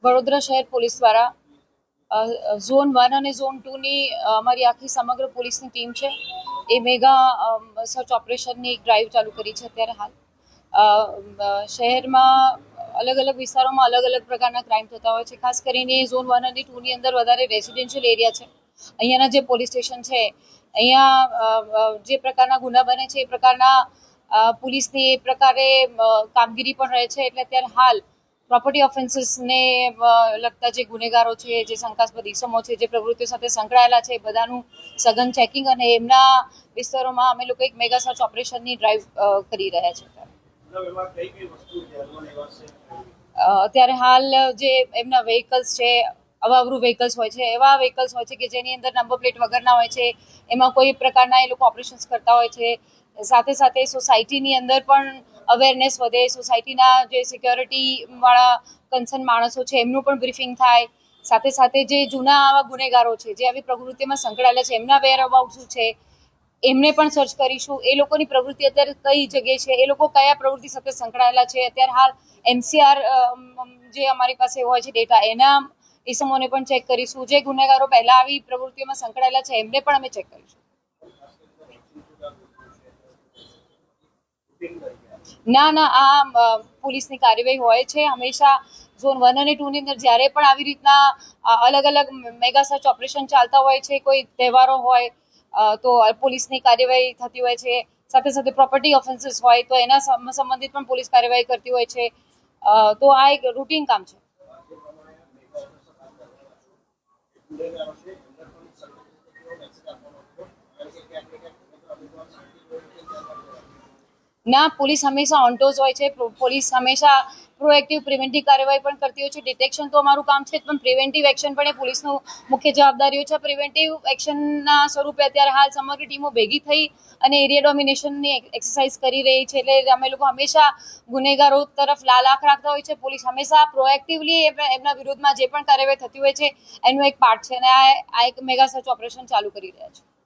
વડોદરા શહેર પોલીસ દ્વારા ઝોન 1 અને ઝોન 2 ની અમારી આખી સમગ્ર પોલીસની ટીમ છે એ મેગા સર્ચ ઓપરેશનની એક ડ્રાઈવ ચાલુ કરી છે અત્યારે હાલ શહેરમાં અલગ અલગ વિસ્તારોમાં અલગ અલગ પ્રકારના ક્રાઇમ થતા હોય છે ખાસ કરીને ઝોન 1 અને 2 ની અંદર વધારે રેસિડેન્શિયલ એરિયા છે અહીંયાના જે પોલીસ સ્ટેશન છે અહીંયા જે પ્રકારના ગુના બને છે એ પ્રકારના પોલીસની એ પ્રકારે કામગીરી પણ રહે છે એટલે અત્યારે હાલ પ્રોપર્ટી ઓફેન્સીસને લગતા જે ગુનેગારો છે જે શંકાસ્પદ ઇસમો છે જે પ્રવૃત્તિઓ સાથે સંકળાયેલા છે એ બધાનું સઘન ચેકિંગ અને એમના વિસ્તારોમાં અમે લોકો એક મેગા સર્ચ ઓપરેશનની ડ્રાઈવ કરી રહ્યા છે અત્યારે હાલ જે એમના વ્હીકલ્સ છે અવાવરું વ્હીકલ્સ હોય છે એવા વ્હીકલ્સ હોય છે કે જેની અંદર નંબર પ્લેટ વગરના હોય છે એમાં કોઈ પ્રકારના એ લોકો ઓપરેશન્સ કરતા હોય છે સાથે સાથે સોસાયટીની અંદર પણ અવેરનેસ વધે સોસાયટીના જે સિક્યોરિટી વાળા કન્સર્ન માણસો છે એમનું પણ બ્રીફિંગ થાય સાથે સાથે જે જૂના આવા ગુનેગારો છે જે આવી પ્રવૃત્તિમાં સંકળાયેલા છે એમના વેર અબાઉટ શું છે એમને પણ સર્ચ કરીશું એ લોકોની પ્રવૃત્તિ અત્યારે કઈ જગ્યાએ છે એ લોકો કયા પ્રવૃત્તિ સાથે સંકળાયેલા છે અત્યારે હાલ MCR જે અમારી પાસે હોય છે ડેટા એના ઇસમોને પણ ચેક કરીશું જે ગુનેગારો પહેલા આવી પ્રવૃત્તિઓમાં સંકળાયેલા છે એમને પણ અમે ચેક કરીશું ના આ પોલીસની કાર્યવાહી હોય છે હંમેશા ઝોન 1 અને 2 ની અંદર જ્યારે પણ આવી રીતના અલગ અલગ મેગા સર્ચ ઓપરેશન ચાલતા હોય છે કોઈ તહેવારો હોય તો પોલીસની કાર્યવાહી થતી હોય છે સાથે સાથે પ્રોપર્ટી ઓફેન્સીસ હોય તો એના સંબંધિત પણ પોલીસ કાર્યવાહી કરતી હોય છે તો આ એક રૂટીન કામ છે ના પોલીસ હંમેશા ઓન ટોઝ હોય છે પોલીસ હંમેશા પ્રોએક્ટિવ પ્રિવેન્ટિવ કાર્યવાહી પણ કરતી હોય છે ડિટેક્શન તો અમારું કામ છે પણ પ્રિવેન્ટિવ એક્શન પણ એ પોલીસનું મુખ્ય જવાબદારી હોય છે પ્રિવેન્ટિવ એક્શનના સ્વરૂપે અત્યારે હાલ સમગ્ર ટીમો ભેગી થઈ અને એરિયા ડોમિનેશનની એક્સરસાઇઝ કરી રહી છે એટલે અમે લોકો હંમેશા ગુનેગારો તરફ લાલ આંખ રાખતા હોય છે પોલીસ હંમેશા પ્રોએક્ટિવલી એમના વિરોધમાં જે પણ કાર્યવાહી થતી હોય છે એનું એક પાર્ટ છે અને આ એક મેગા સર્ચ ઓપરેશન ચાલુ કરી રહ્યા છે